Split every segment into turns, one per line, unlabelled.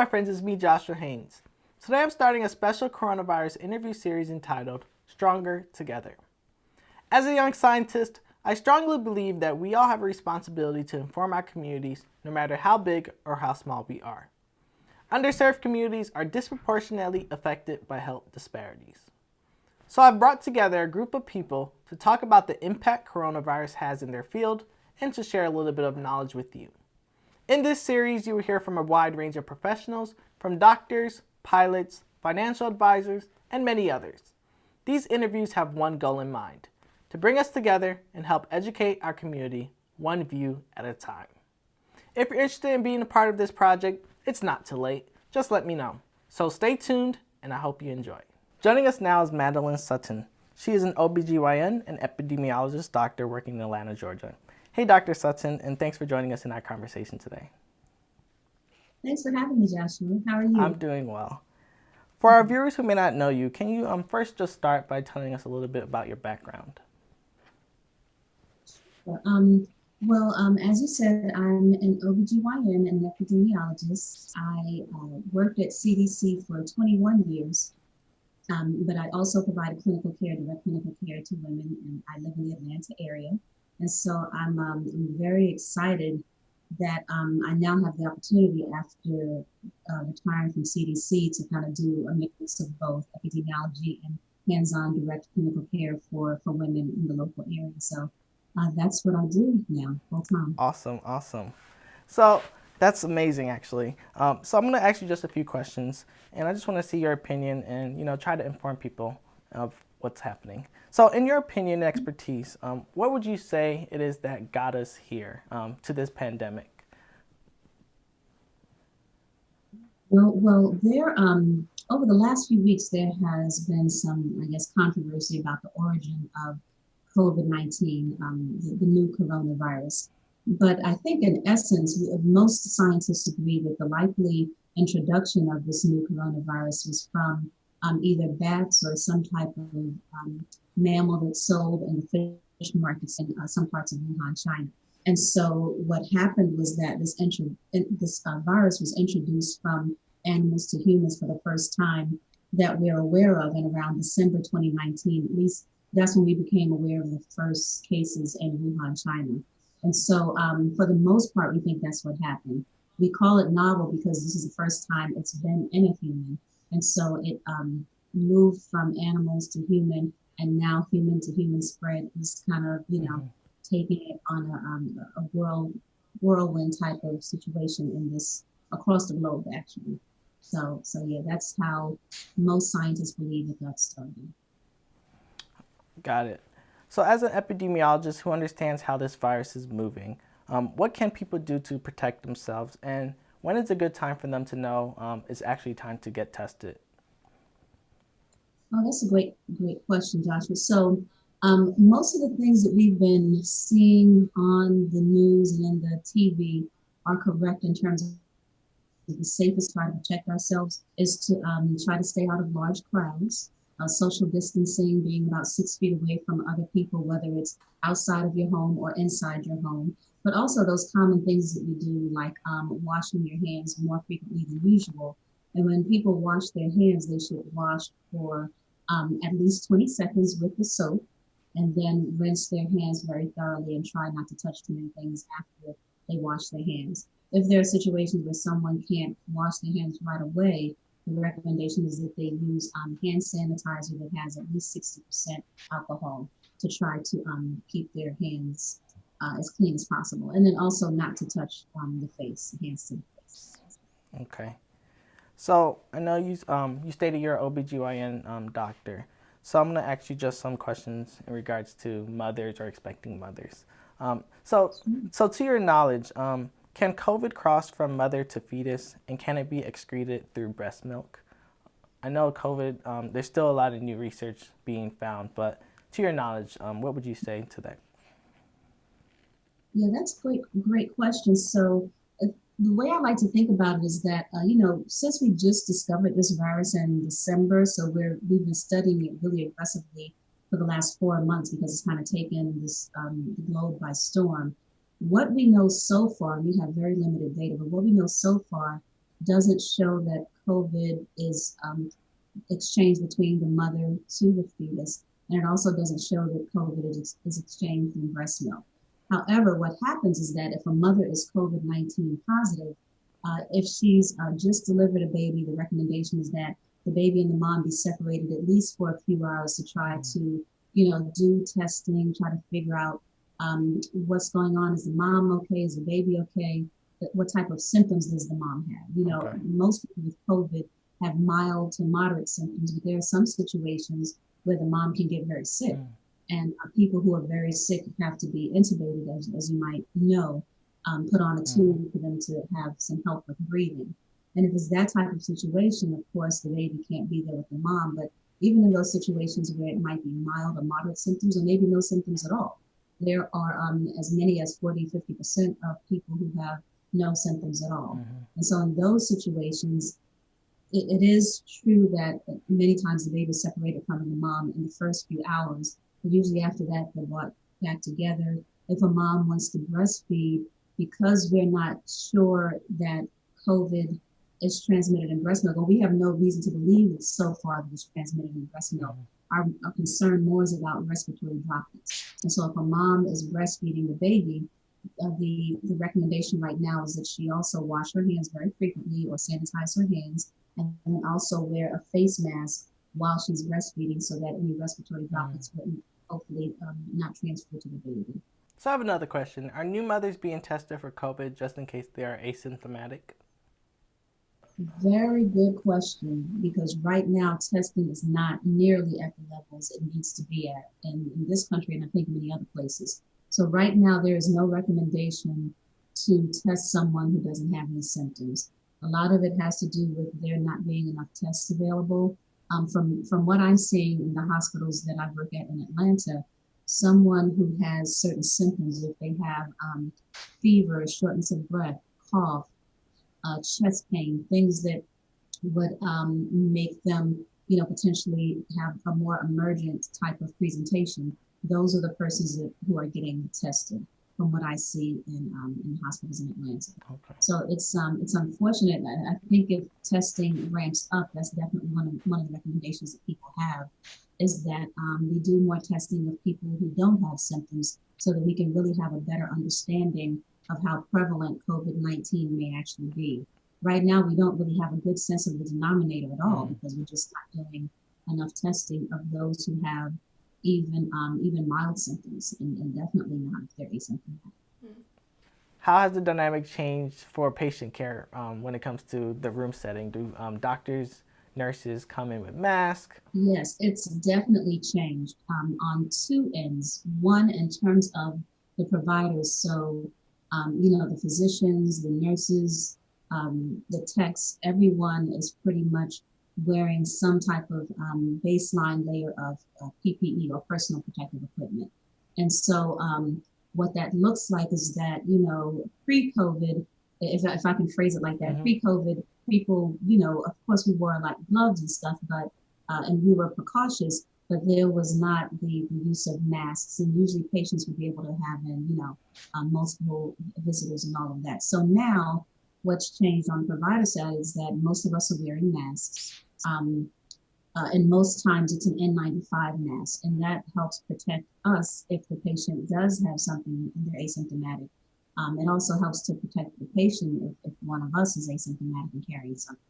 friends, it's me, Joshua Haynes. Today I'm starting a special coronavirus interview series entitled Stronger Together. As a young scientist, I strongly believe that we all have a responsibility to inform our communities, no matter how big or how small we are. Underserved communities are disproportionately affected by health disparities. So I've brought together a group of people to talk about the impact coronavirus has in their field and to share a little bit of knowledge with you. In this series, you will hear from a wide range of professionals, from doctors, pilots, financial advisors, and many others. These interviews have one goal in mind: to bring us together and help educate our community one view at a time. If you're interested in being a part of this project, it's not too late. Just let me know. So stay tuned, and I hope you enjoy. Joining us now is Madeline Sutton. She is an OBGYN and epidemiologist doctor working in Atlanta, Georgia. Hey, Dr. Sutton, and thanks for joining us in our conversation today.
Thanks for having me, Joshua. How are you?
I'm doing well. For our viewers who may not know you, can you first just start by telling us a little bit about your background?
As you said, I'm an OBGYN and epidemiologist. I worked at CDC for 21 years, but I also provide direct clinical care to women, and I live in the Atlanta area. And so I'm very excited that I now have the opportunity after retiring from CDC to kind of do a mix of both epidemiology and hands-on direct clinical care for women in the local area. So that's what I do now, full time.
Awesome. So that's amazing, actually. So I'm going to ask you just a few questions, and I just want to see your opinion and try to inform people of what's happening. So in your opinion and expertise, what would you say it is that got us here to this pandemic?
Well, there over the last few weeks, there has been some, I guess, controversy about the origin of COVID-19, the new coronavirus. But I think in essence, most scientists agree that the likely introduction of this new coronavirus was from either bats or some type of mammal that's sold in the fish markets in some parts of Wuhan, China. And so what happened was that this virus was introduced from animals to humans for the first time that we're aware of in around December 2019. At least that's when we became aware of the first cases in Wuhan, China. And so for the most part, we think that's what happened. We call it novel because this is the first time it's been in a human. And so it moved from animals to human, and now human to human spread is kind of, taking it on a whirlwind type of situation in this across the globe, actually. So yeah, that's how most scientists believe it got started.
Got it. So as an epidemiologist who understands how this virus is moving, what can people do to protect themselves, and when is a good time for them to know it's actually time to get tested?
Oh, that's a great question, Joshua. So most of the things that we've been seeing on the news and in the TV are correct in terms of the safest way to protect ourselves is to try to stay out of large crowds. Social distancing, being about 6 feet away from other people, whether it's outside of your home or inside your home. But also those common things that we do, like washing your hands more frequently than usual. And when people wash their hands, they should wash for at least 20 seconds with the soap, and then rinse their hands very thoroughly and try not to touch too many things after they wash their hands. If there are situations where someone can't wash their hands right away, the recommendation is that they use hand sanitizer that has at least 60% alcohol to try to keep their hands as clean as possible. And then also not to touch the face, hands to the face.
Okay. So I know you stated you're an OBGYN doctor. So I'm going to ask you just some questions in regards to mothers or expecting mothers. So to your knowledge, can COVID cross from mother to fetus, and can it be excreted through breast milk? I know COVID, there's still a lot of new research being found, but to your knowledge, what would you say to that?
Yeah, that's a great question. So the way I like to think about it is that, since we just discovered this virus in December, so we've been studying it really aggressively for the last 4 months because it's kind of taken this the globe by storm. What we know so far, we have very limited data, but what we know so far doesn't show that COVID is exchanged between the mother to the fetus, and it also doesn't show that COVID is exchanged in breast milk. However, what happens is that if a mother is COVID-19 positive, if she's just delivered a baby, the recommendation is that the baby and the mom be separated at least for a few hours to try to, do testing, try to figure out what's going on. Is the mom okay? Is the baby okay? What type of symptoms does the mom have?
Okay.
Most people with COVID have mild to moderate symptoms, but there are some situations where the mom can get very sick. And people who are very sick have to be intubated, as you might know, put on a tube for them to have some help with breathing. And if it's that type of situation, of course, the baby can't be there with the mom. But even in those situations where it might be mild or moderate symptoms, or maybe no symptoms at all, there are as many as 40-50% of people who have no symptoms at all. And so in those situations, it is true that many times the baby is separated from the mom in the first few hours, but usually after that, they're brought back together. If a mom wants to breastfeed, because we're not sure that COVID is transmitted in breast milk, or we have no reason to believe that so far that it's transmitted in breast milk, our concern more is about respiratory droplets. And so if a mom is breastfeeding the baby, the recommendation right now is that she also wash her hands very frequently or sanitize her hands, and then also wear a face mask while she's breastfeeding so that any respiratory droplets wouldn't hopefully not transfer to the baby.
So I have another question. Are new mothers being tested for COVID just in case they are asymptomatic?
Very good question, because right now testing is not nearly at the levels it needs to be at in this country and I think many other places. So right now there is no recommendation to test someone who doesn't have any symptoms. A lot of it has to do with there not being enough tests available. From what I'm seeing in the hospitals that I work at in Atlanta, someone who has certain symptoms, if they have fever, shortness of breath, cough, chest pain, things that would make them, potentially have a more emergent type of presentation. Those are the persons who are getting tested, from what I see in hospitals in Atlanta.
Okay.
So it's unfortunate. I think if testing ramps up, that's definitely one of the recommendations that people have, is that we do more testing of people who don't have symptoms, so that we can really have a better understanding of how prevalent COVID-19 may actually be. Right now, we don't really have a good sense of the denominator at all, because we're just not doing enough testing of those who have even mild symptoms, and definitely not if they're asymptomatic.
How has the dynamic changed for patient care when it comes to the room setting? Do doctors, nurses come in with masks?
Yes, it's definitely changed on two ends. One, in terms of the providers, so the physicians, the nurses, the techs, everyone is pretty much wearing some type of baseline layer of PPE, or personal protective equipment. And so what that looks like is that, pre-COVID, if I can phrase it like that, pre-COVID, people, of course we wore like gloves and stuff, but and we were precautious, but there was not the use of masks, and usually patients would be able to have in, multiple visitors and all of that. So now what's changed on the provider side is that most of us are wearing masks. And most times it's an N95 mask, and that helps protect us if the patient does have something and they're asymptomatic. It also helps to protect the patient if one of us is asymptomatic and carrying something.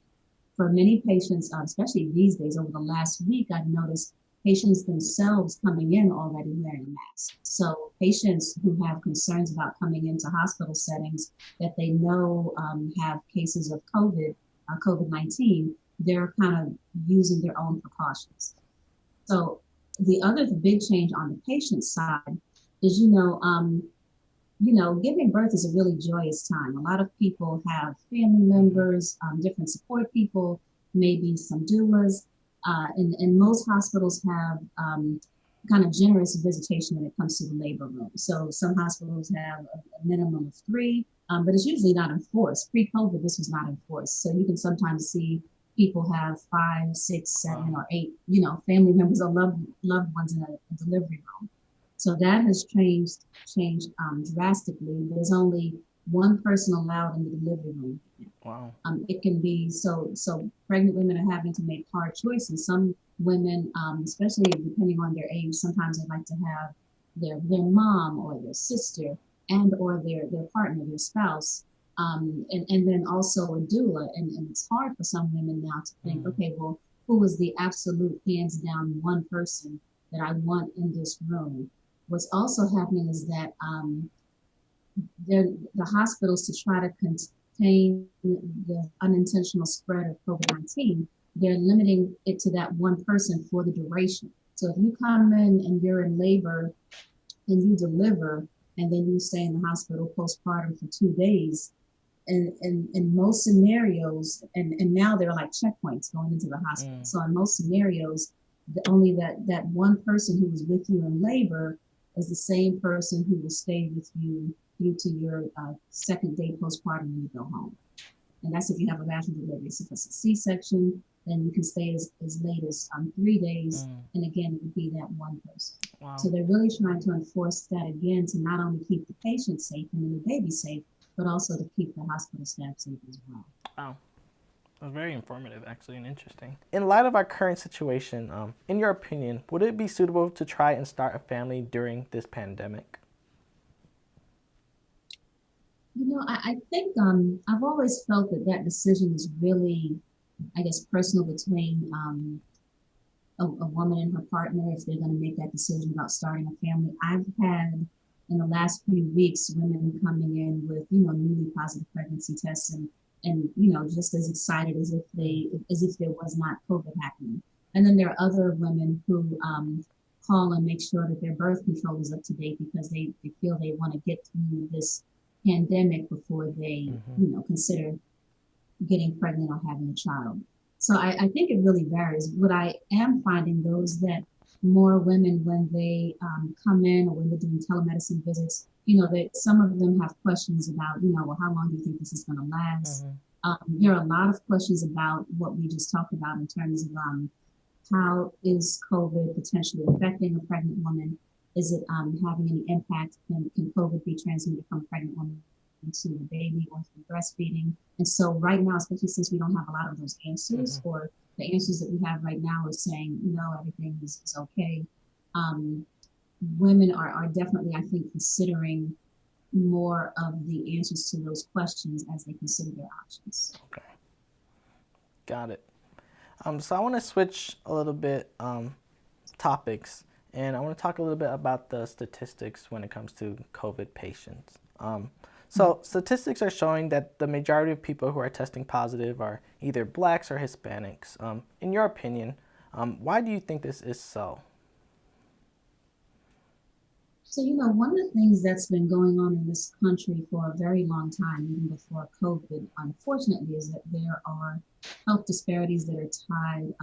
For many patients, especially these days, over the last week, I've noticed patients themselves coming in already wearing masks. So patients who have concerns about coming into hospital settings that they know have cases of COVID-19, they're kind of using their own precautions. So the other big change on the patient side is, giving birth is a really joyous time. A lot of people have family members, different support people, maybe some doulas, and most hospitals have kind of generous visitation when it comes to the labor room. So some hospitals have a minimum of 3, but it's usually not enforced. Pre-COVID, this was not enforced. So you can sometimes see people have 5, 6, 7, or 8, family members or loved ones in a delivery room. So that has changed drastically. There's only one person allowed in the delivery room.
Wow.
It can be so pregnant women are having to make hard choices. Some women, especially depending on their age, sometimes they like to have their mom or their sister and or their partner, their spouse, and then also a doula. And it's hard for some women now to think,
Mm.
okay, well, who is the absolute hands down one person that I want in this room? What's also happening is that the hospitals, to try to contain the unintentional spread of COVID-19, they're limiting it to that one person for the duration. So if you come in and you're in labor and you deliver, and then you stay in the hospital postpartum for 2 days, and in most scenarios, and now they're like checkpoints going into the hospital.
Mm.
So in most scenarios, only that one person who was with you in labor is the same person who will stay with you through to your second day postpartum when you go home. And that's if you have a vaginal delivery. So if it's a C-section, then you can stay as late as 3 days.
Mm.
And again, it would be that one person. So
Wow.
they're really trying to enforce that again to not only keep the patient safe and the new baby safe, but also to keep the hospital staff safe as well.
Wow. That's very informative, actually, and interesting. In light of our current situation, in your opinion, would it be suitable to try and start a family during this pandemic?
I think I've always felt that decision is really, I guess, personal between a woman and her partner if they're going to make that decision about starting a family. I've had in the last few weeks women coming in with newly positive pregnancy tests and just as excited as if there was not COVID happening. And then there are other women who call and make sure that their birth control is up to date because they feel they want to get through this pandemic before they consider getting pregnant or having a child. So I think it really varies. What I am finding though is that more women, when they come in or when they're doing telemedicine visits, that some of them have questions about, well, how long do you think this is going to last?
Mm-hmm.
There are a lot of questions about what we just talked about in terms of how is COVID potentially affecting a pregnant woman? Is it having any impact? Can COVID be transmitted from a pregnant woman to the baby or through breastfeeding? And so right now, especially since we don't have a lot of those answers,
Mm-hmm.
or the answers that we have right now are saying, no, everything is okay. Um, Women are definitely, I think, considering more of the answers to those questions as they consider their options.
Okay, got it. So I want to switch a little bit topics, and I want to talk a little bit about the statistics when it comes to COVID patients. So statistics are showing that the majority of people who are testing positive are either blacks or Hispanics. In your opinion, why do you think this is so?
So, one of the things that's been going on in this country for a very long time, even before COVID, unfortunately, is that there are health disparities that are tied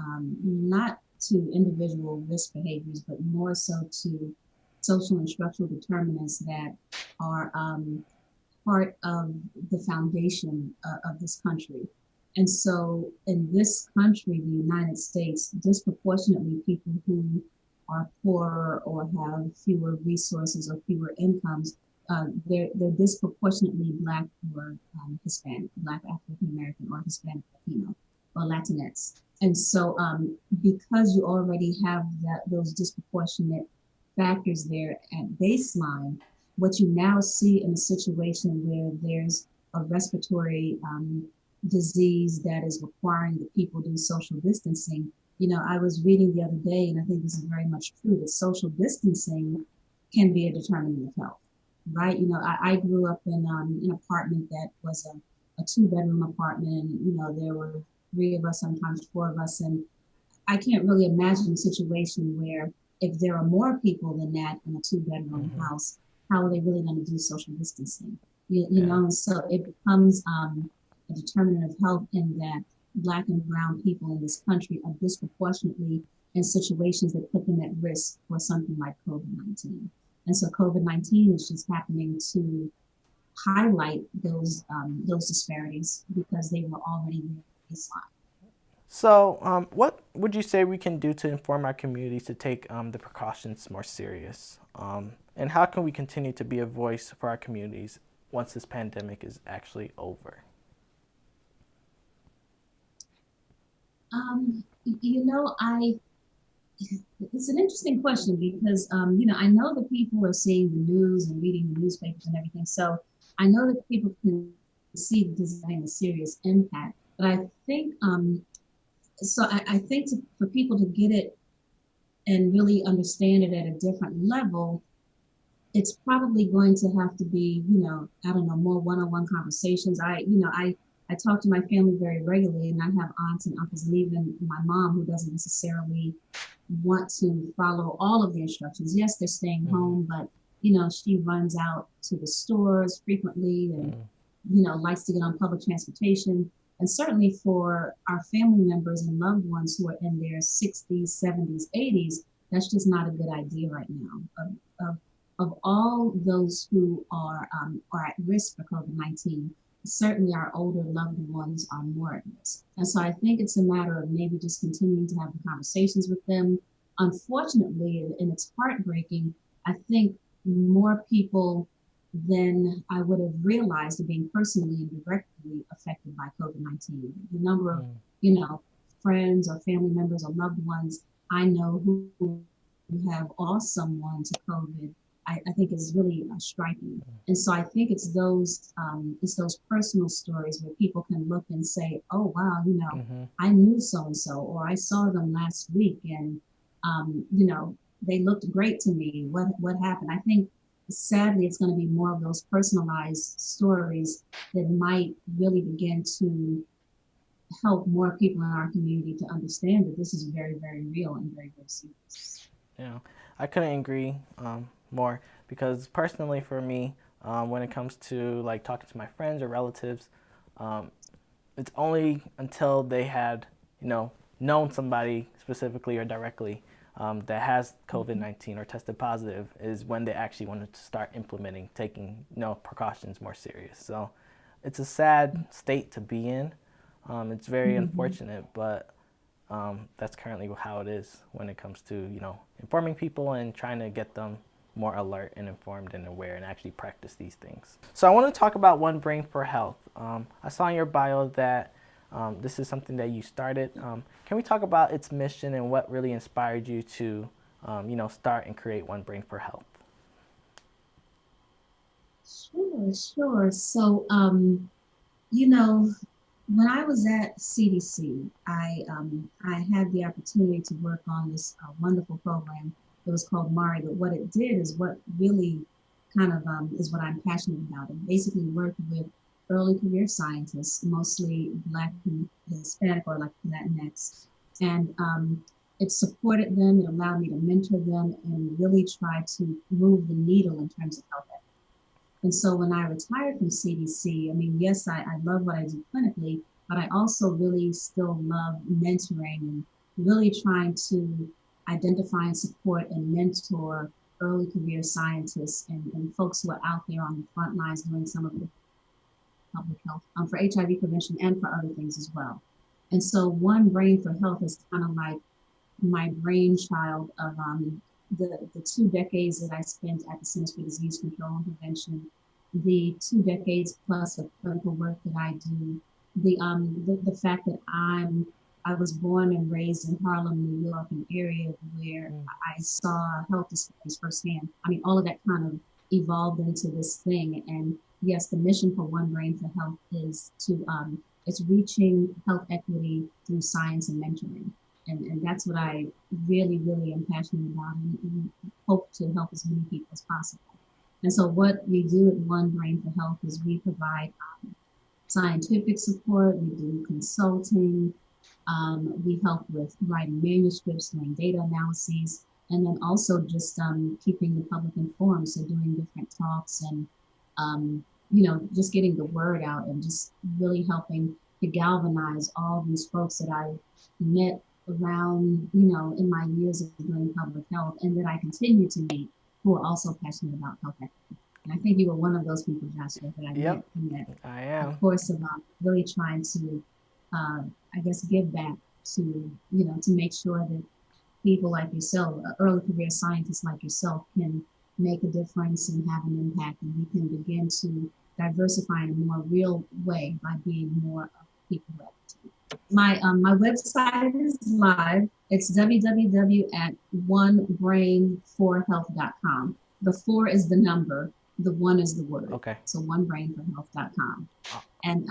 not to individual risk behaviors, but more so to social and structural determinants that are part of the foundation of this country. And so in this country, the United States, disproportionately people who are poorer or have fewer resources or fewer incomes, they're disproportionately Black or Hispanic, Black African American or Hispanic Latino or Latinx. And so because you already have those disproportionate factors there at baseline, what you now see in a situation where there's a respiratory disease that is requiring that people do social distancing. I was reading the other day, and I think this is very much true, that social distancing can be a determinant of health, right? I grew up in an apartment that was a two-bedroom apartment, and, there were three of us, sometimes four of us, and I can't really imagine a situation where if there are more people than that in a two-bedroom
Mm-hmm.
house, how are they really going to do social distancing?
Yeah.
So it becomes a determinant of health in that Black and brown people in this country are disproportionately in situations that put them at risk for something like COVID-19. And so COVID-19 is just happening to highlight those disparities because they were already there baseline.
So, what would you say we can do to inform our communities to take the precautions more serious? And how can we continue to be a voice for our communities once this pandemic is actually over?
You know, it's an interesting question because, you know, I know that people are seeing the news and reading the newspapers and everything. So I know that people can see this is having a serious impact. But I think, I think for people to get it and really understand it at a different level, it's probably going to have to be, you know, I don't know, more one-on-one conversations. I talk to my family very regularly, and I have aunts and uncles, and even my mom who doesn't necessarily want to follow all of the instructions. Yes, they're staying home, but you know, she runs out to the stores frequently, and you know, likes to get on public transportation. And certainly for our family members and loved ones who are in their 60s, 70s, 80s, that's just not a good idea right now. Of all those who are at risk for COVID-19, certainly our older loved ones are more at risk. And so I think it's a matter of maybe just continuing to have the conversations with them. Unfortunately, and it's heartbreaking, I think more people than I would have realized are being personally and directly affected by COVID-19. The number of, you know, friends or family members or loved ones I know who have lost someone to COVID, I think is really striking. And so I think it's those personal stories where people can look and say, oh, wow, you know, I knew so-and-so, or I saw them last week and, you know, they looked great to me. What happened? I think sadly, it's going to be more of those personalized stories that might really begin to help more people in our community to understand that this is very, very real and very, very serious.
Yeah, I couldn't agree more, because personally for me, when it comes to like talking to my friends or relatives, it's only until they had, you know, known somebody specifically or directly that has COVID-19 or tested positive is when they actually wanted to start implementing, taking, you know, precautions more serious. So it's a sad state to be in. It's very unfortunate, but that's currently how it is when it comes to, you know, informing people and trying to get them more alert and informed and aware and actually practice these things. So I want to talk about One Brain for Health. I saw in your bio that this is something that you started. Can we talk about its mission and what really inspired you to, you know, start and create One Brain for Health?
Sure. So, you know, when I was at CDC, I had the opportunity to work on this wonderful program that was called MARI. But what it did is what really kind of is what I'm passionate about. It basically worked with early career scientists, mostly Black and Hispanic or like Latinx, and it supported them. It allowed me to mentor them and really try to move the needle in terms of health equity. And so when I retired from CDC, I mean, yes, I love what I do clinically, but I also really still love mentoring and really trying to identify and support and mentor early career scientists and folks who are out there on the front lines doing some of the public health for HIV prevention and for other things as well. And so One Brain for Health is kind of like my brainchild of the 2 decades that I spent at the Centers for Disease Control and Prevention, the 2 decades plus of clinical work that I do, the fact that I was born and raised in Harlem, New York, an area where I saw health disparities firsthand. I mean, all of that kind of evolved into this thing. And yes, the mission for One Brain for Health is to it's reaching health equity through science and mentoring. And that's what I really, really am passionate about and hope to help as many people as possible. And so what we do at One Brain for Health is we provide scientific support, we do consulting, we help with writing manuscripts, doing data analyses, and then also just keeping the public informed. So doing different talks and, you know, just getting the word out and just really helping to galvanize all these folks that I met around, you know, in my years of doing public health and that I continue to meet who are also passionate about health equity. And I think you were one of those people, Joshua, that I met.
I am.
Of course, about really trying to, I guess, give back to, you know, to make sure that people like yourself, early career scientists like yourself, can make a difference and have an impact, and we can begin to diversify in a more real way by being more of people who advocate. My website is live. It's www at onebrain4health.com. The four is the number, the one is the word.
Okay.
So onebrain4health.com. And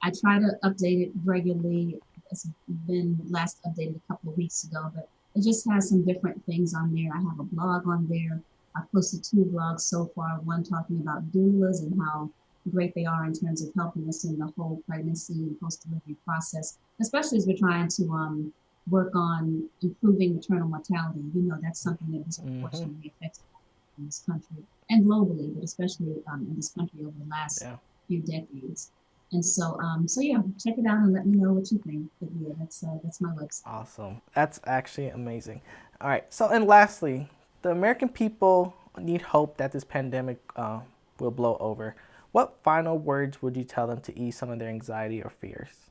I try to update it regularly. It's been last updated a couple of weeks ago, but it just has some different things on there. I have a blog on there. I've posted 2 blogs so far, one talking about doulas and how great they are in terms of helping us in the whole pregnancy and post-delivery process, especially as we're trying to work on improving maternal mortality. You know, that's something that disproportionately affects in this country and globally, but especially in this country over the last few decades. And so, yeah, check it out and let me know what you think. But yeah, that's my website.
Awesome. That's actually amazing. All right. So, and lastly, the American people need hope that this pandemic will blow over. What final words would you tell them to ease some of their anxiety or fears?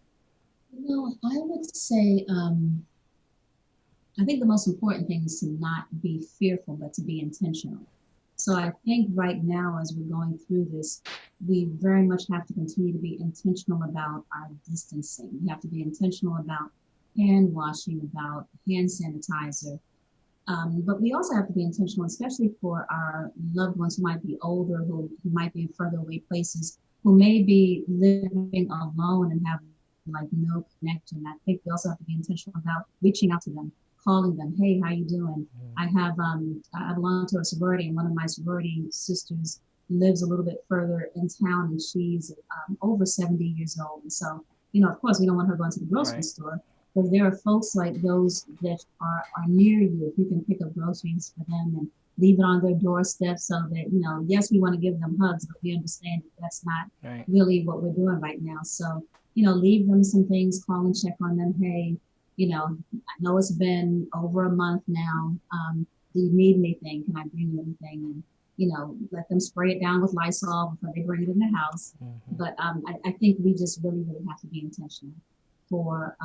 You know, I would say, I think the most important thing is to not be fearful, but to be intentional. So I think right now, as we're going through this, we very much have to continue to be intentional about our distancing. We have to be intentional about hand washing, about hand sanitizer. But we also have to be intentional, especially for our loved ones who might be older, who might be in further away places, who may be living alone and have like no connection. I think we also have to be intentional about reaching out to them, calling them, hey, how you doing? I belong to a sorority, and one of my sorority sisters lives a little bit further in town, and she's over 70 years old. And so, you know, of course, we don't want her going to the grocery store, but there are folks like those that are near you. If you can pick up groceries for them and leave it on their doorstep so that, you know, yes, we want to give them hugs, but we understand that that's not really what we're doing right now. So, you know, leave them some things, call and check on them. Hey, you know, I know it's been over a month now. Do you need anything? Can I bring you anything? And, you know, let them spray it down with Lysol before they bring it in the house. But I think we just really, really have to be intentional for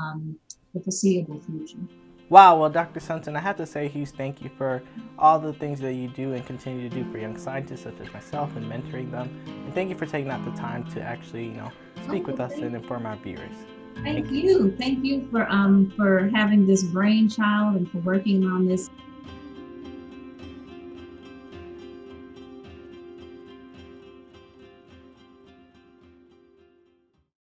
the foreseeable future.
Wow, well, Dr. Sutton, I have to say a huge thank you for all the things that you do and continue to do for young scientists such as myself and mentoring them. And thank you for taking out the time to actually, you know, speak with us and inform our viewers.
Thank you. Thank you for having this brainchild and for working on this